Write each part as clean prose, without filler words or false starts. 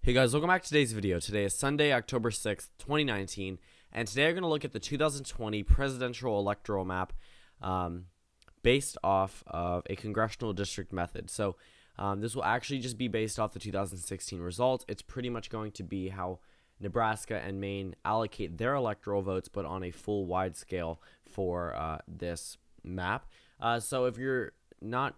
Hey guys, welcome back to today's video. Today is Sunday, October 6th, 2019, and today we're going to look at the 2020 presidential electoral map based off of a congressional district method. So this will actually just be based off the 2016 results. It's pretty much going to be how Nebraska and Maine allocate their electoral votes, but on a full wide scale for this map. So if you're not,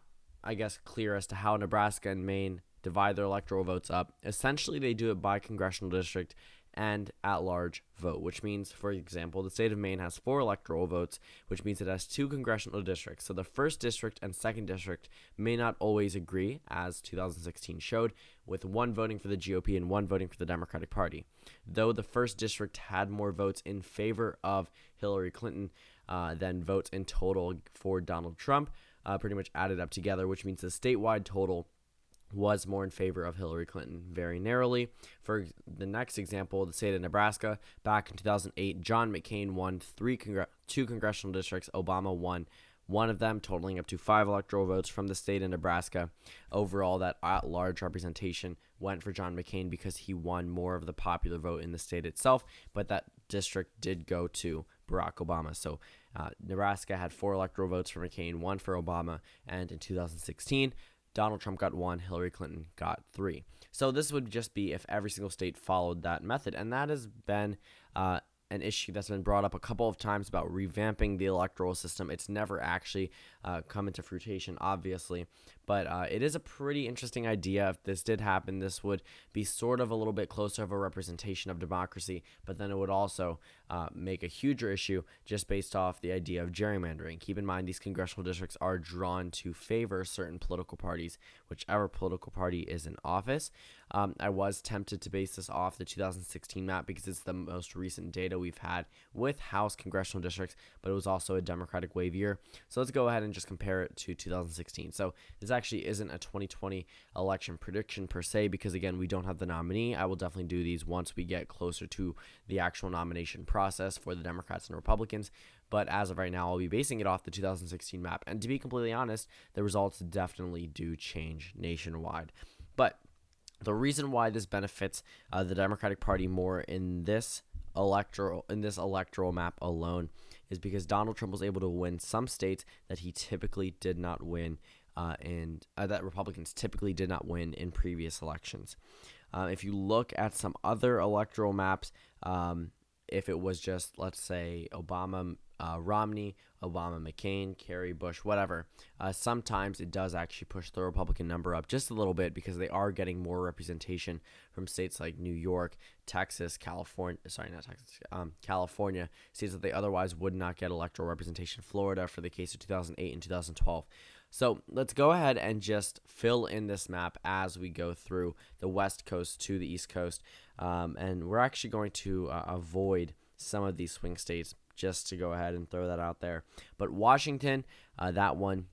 clear as to how Nebraska and Maine divide their electoral votes up, essentially they do it by congressional district and at-large vote, which means, for example, the state of Maine has 4 electoral votes, which means it has 2 congressional districts. So the 1st district and 2nd district may not always agree, as 2016 showed, with 1 voting for the GOP and 1 voting for the Democratic Party. Though the 1st district had more votes in favor of Hillary Clinton than votes in total for Donald Trump, pretty much added up together, which means the statewide total was more in favor of Hillary Clinton very narrowly. For the next example, the state of Nebraska, back in 2008, John McCain won 2 congressional districts. Obama won 1 of them, totaling up to 5 electoral votes from the state of Nebraska. Overall, that at-large representation went for John McCain because he won more of the popular vote in the state itself, but that district did go to Barack Obama. So Nebraska had 4 electoral votes for McCain, 1 for Obama, and in 2016, Donald Trump got 1, Hillary Clinton got 3. So this would just be if every single state followed that method. And that has been an issue that's been brought up a couple of times about revamping the electoral system. It's never actually come into fruition, obviously. But it is a pretty interesting idea. If this did happen, this would be sort of a little bit closer of a representation of democracy. But then it would also make a huger issue just based off the idea of gerrymandering. Keep in mind, these congressional districts are drawn to favor certain political parties, whichever political party is in office. I was tempted to base this off the 2016 map because it's the most recent data we've had with House congressional districts, but it was also a Democratic wave year. So let's go ahead and just compare it to 2016. So this actually isn't a 2020 election prediction per se because, again, we don't have the nominee. I will definitely do these once we get closer to the actual nomination process for the Democrats and Republicans. But as of right now, I'll be basing it off the 2016 map. And to be completely honest, the results definitely do change nationwide. But the reason why this benefits the Democratic Party more in this electoral map alone is because Donald Trump was able to win some states that he typically did not win, and that Republicans typically did not win in previous elections. If you look at some other electoral maps, if it was just, let's say, Obama, Romney, Obama, McCain, Kerry, Bush, whatever, sometimes it does actually push the Republican number up just a little bit because they are getting more representation from states like New York, Texas, California, California, states that they otherwise would not get electoral representation, Florida for the case of 2008 and 2012. So let's go ahead and just fill in this map as we go through the West Coast to the East Coast. And we're actually going to avoid some of these swing states just to go ahead and throw that out there. But Washington, that one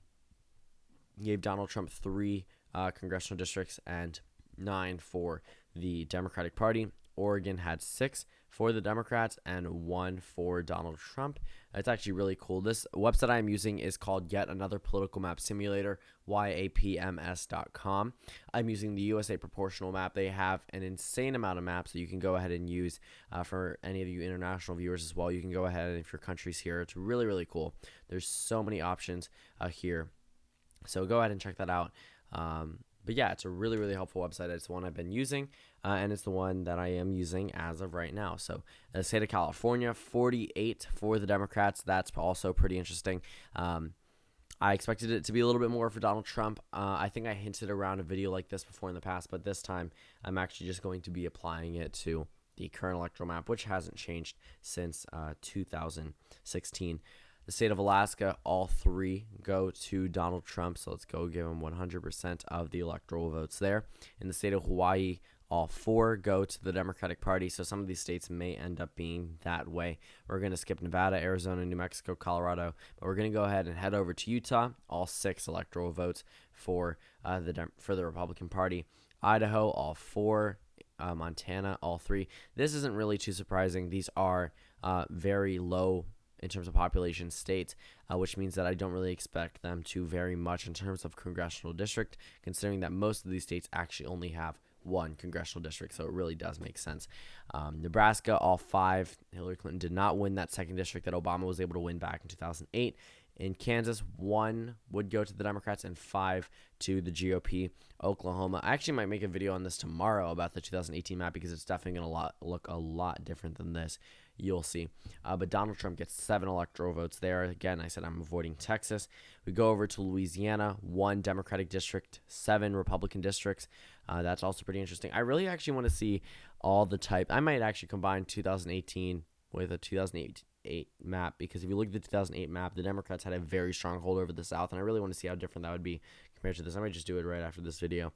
gave Donald Trump 3 congressional districts and 9 for the Democratic Party. Oregon had 6 for the Democrats and 1 for Donald Trump. It's actually really cool. This website I'm using is called Yet Another Political Map Simulator, yapms.com. I'm using the USA Proportional Map. They have an insane amount of maps that you can go ahead and use for any of you international viewers as well. You can go ahead and if your country's here, it's really, really cool. There's so many options here. So go ahead and check that out. But yeah, it's a really, really helpful website. It's the one I've been using, and it's the one that I am using as of right now. So the state of California, 48 for the Democrats. That's also pretty interesting. I expected it to be a little bit more for Donald Trump. I think I hinted around a video like this before in the past, but this time I'm actually just going to be applying it to the current electoral map, which hasn't changed since 2016. The state of Alaska, all 3 go to Donald Trump, so let's go give him 100% of the electoral votes there. In the state of Hawaii, all 4 go to the Democratic Party, so some of these states may end up being that way. We're going to skip Nevada, Arizona, New Mexico, Colorado, but we're going to go ahead and head over to Utah, all 6 electoral votes for the Republican Party. Idaho, all 4. Montana, all 3. This isn't really too surprising. These are very low in terms of population states, which means that I don't really expect them to vary much in terms of congressional district, considering that most of these states actually only have one congressional district, so it really does make sense. Nebraska, all 5. Hillary Clinton did not win that second district that Obama was able to win back in 2008. In Kansas, 1 would go to the Democrats and 5 to the GOP. Oklahoma, I actually might make a video on this tomorrow about the 2018 map because it's definitely going to look a lot different than this. You'll see. But Donald Trump gets 7 electoral votes there. Again, I said I'm avoiding Texas. We go over to Louisiana, 1 Democratic district, 7 Republican districts. That's also pretty interesting. I really actually want to see all the type. I might actually combine 2018 with a 2008 map, because if you look at the 2008 map, the Democrats had a very strong hold over the South, and I really want to see how different that would be compared to this. I might just do it right after this video.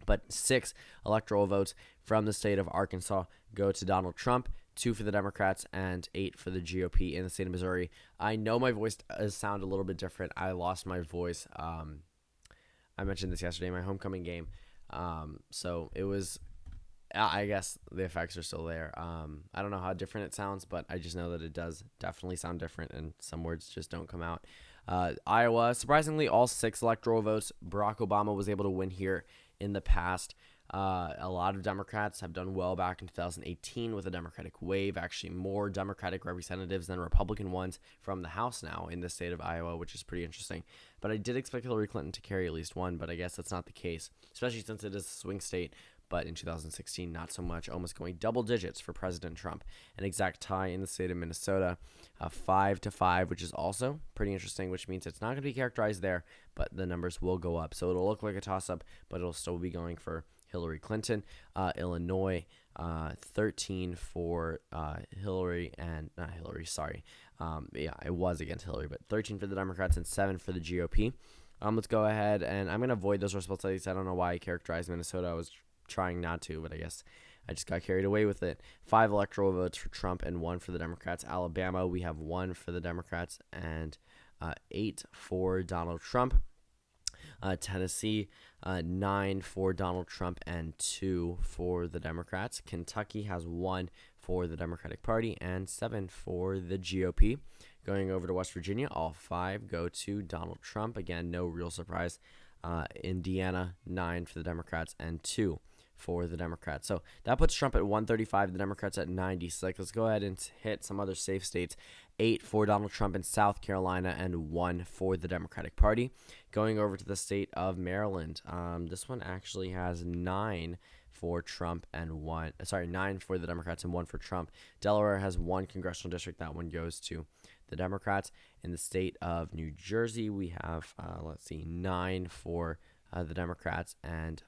But 6 electoral votes from the state of Arkansas go to Donald Trump, 2 for the Democrats, and 8 for the GOP in the state of Missouri. I know my voice does sound a little bit different. I lost my voice. I mentioned this yesterday, my homecoming game. So it was, I guess the effects are still there. I don't know how different it sounds, but I just know that it does definitely sound different, and some words just don't come out. Iowa, surprisingly, all 6 electoral votes. Barack Obama was able to win here in the past. A lot of Democrats have done well back in 2018 with a Democratic wave. Actually, more Democratic representatives than Republican ones from the House now in the state of Iowa, which is pretty interesting. But I did expect Hillary Clinton to carry at least 1, but I guess that's not the case, especially since it is a swing state. But in 2016, not so much, almost going double digits for President Trump. An exact tie in the state of Minnesota, 5-5, which is also pretty interesting, which means it's not going to be characterized there, but the numbers will go up. So it'll look like a toss-up, but it'll still be going for Hillary Clinton. Illinois, 13 for Hillary, and not Hillary, sorry. It was against Hillary, but 13 for the Democrats and 7 for the GOP. Let's go ahead, and I'm going to avoid those responsibilities. I don't know why I characterized Minnesota. I was trying not to, but I guess I just got carried away with it. 5 electoral votes for Trump and 1 for the Democrats. Alabama, we have 1 for the Democrats and 8 for Donald Trump. Tennessee, 9 for Donald Trump and 2 for the Democrats. Kentucky has 1 for the Democratic Party and 7 for the GOP. Going over to West Virginia, all 5 go to Donald Trump. Again, no real surprise. Indiana, 9 for the Democrats and 2 for the Democrats. So that puts Trump at 135, the Democrats at 96. Let's go ahead and hit some other safe states. 8 for Donald Trump in South Carolina and 1 for the Democratic Party. Going over to the state of Maryland, this one actually has 9 for Trump and 9 for the Democrats and 1 for Trump. Delaware has 1 congressional district. That one goes to the Democrats. In the state of New Jersey, we have, 9 for the Democrats and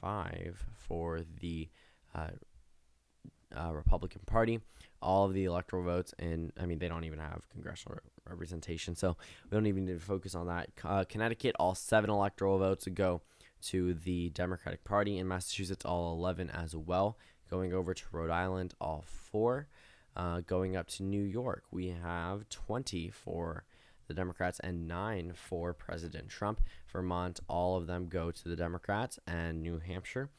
5 for the Republican Party. All of the electoral votes, and they don't even have congressional representation, so we don't even need to focus on that. Connecticut, all 7 electoral votes go to the Democratic Party. In Massachusetts, all 11 as well. Going over to Rhode Island, all 4. Going up to New York, we have 20 for the Democrats and 9 for President Trump. Vermont, all of them go to the Democrats, and New Hampshire,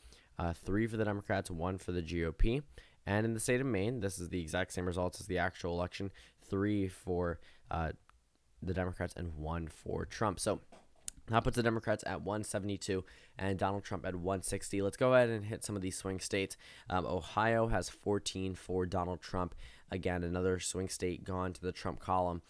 3 for the Democrats, 1 for the GOP. And in the state of Maine, this is the exact same results as the actual election, 3 for the Democrats and 1 for Trump. So that puts the Democrats at 172 and Donald Trump at 160. Let's go ahead and hit some of these swing states. Ohio has 14 for Donald Trump. Again, another swing state gone to the Trump column.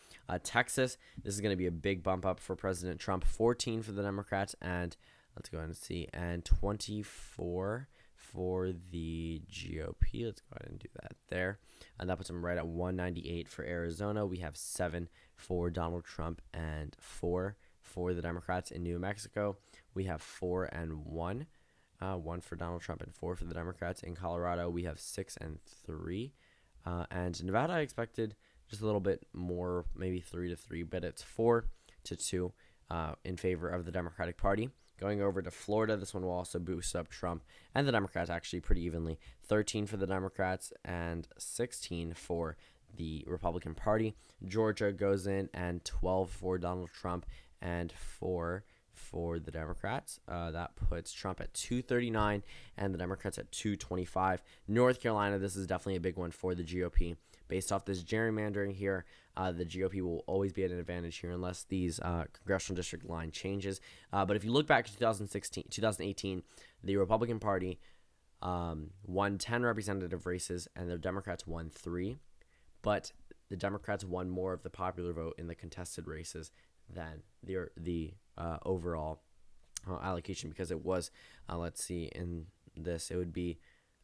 Texas, this is going to be a big bump up for President Trump. 14 for the Democrats and, let's go ahead and see, and 24 for the GOP. Let's go ahead and do that there. And that puts them right at 198 for Arizona. We have 7 for Donald Trump and 4 for the Democrats. In New Mexico, we have 4 and 1. 1 for Donald Trump and 4 for the Democrats. In Colorado, we have 6 and 3. And Nevada, I expected just a little bit more, maybe 3-3, but it's 4-2 in favor of the Democratic Party. Going over to Florida, this one will also boost up Trump and the Democrats actually pretty evenly. 13 for the Democrats and 16 for the Republican Party. Georgia goes in and 12 for Donald Trump and 4 for the Democrats. That puts Trump at 239 and the Democrats at 225. North Carolina, this is definitely a big one for the GOP. Based off this gerrymandering here, the GOP will always be at an advantage here unless these congressional district line changes. But if you look back to 2018, the Republican Party won 10 representative races, and the Democrats won 3. But the Democrats won more of the popular vote in the contested races than the overall allocation, because it was, let's see, in this, it would be,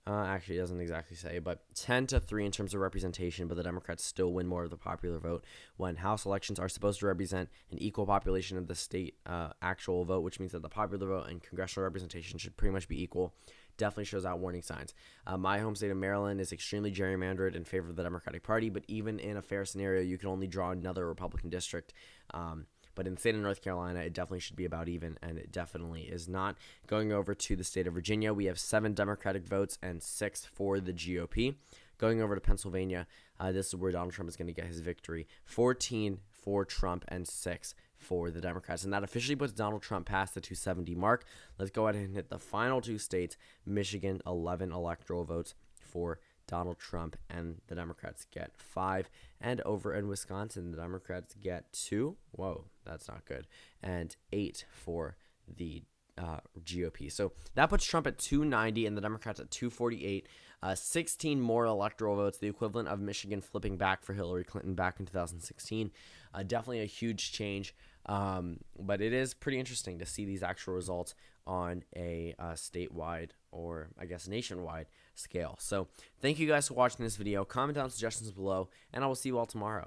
actually, it doesn't exactly say, but 10-3 in terms of representation, but the Democrats still win more of the popular vote when House elections are supposed to represent an equal population of the state actual vote, which means that the popular vote and congressional representation should pretty much be equal. Definitely shows out warning signs. My home state of Maryland is extremely gerrymandered in favor of the Democratic Party, but even in a fair scenario, you can only draw another Republican district. But in the state of North Carolina, it definitely should be about even, and it definitely is not. Going over to the state of Virginia, we have 7 Democratic votes and 6 for the GOP. Going over to Pennsylvania, this is where Donald Trump is going to get his victory. 14 for Trump and 6 for the Democrats. And that officially puts Donald Trump past the 270 mark. Let's go ahead and hit the final 2 states. Michigan, 11 electoral votes for Donald Trump, and the Democrats get 5. And over in Wisconsin, the Democrats get 2. Whoa, that's not good. And 8 for the GOP. So that puts Trump at 290 and the Democrats at 248. 16 more electoral votes, the equivalent of Michigan flipping back for Hillary Clinton back in 2016. Definitely a huge change, but it is pretty interesting to see these actual results on a statewide, or I guess nationwide scale. So thank you guys for watching this video. Comment down suggestions below, and I will see you all tomorrow.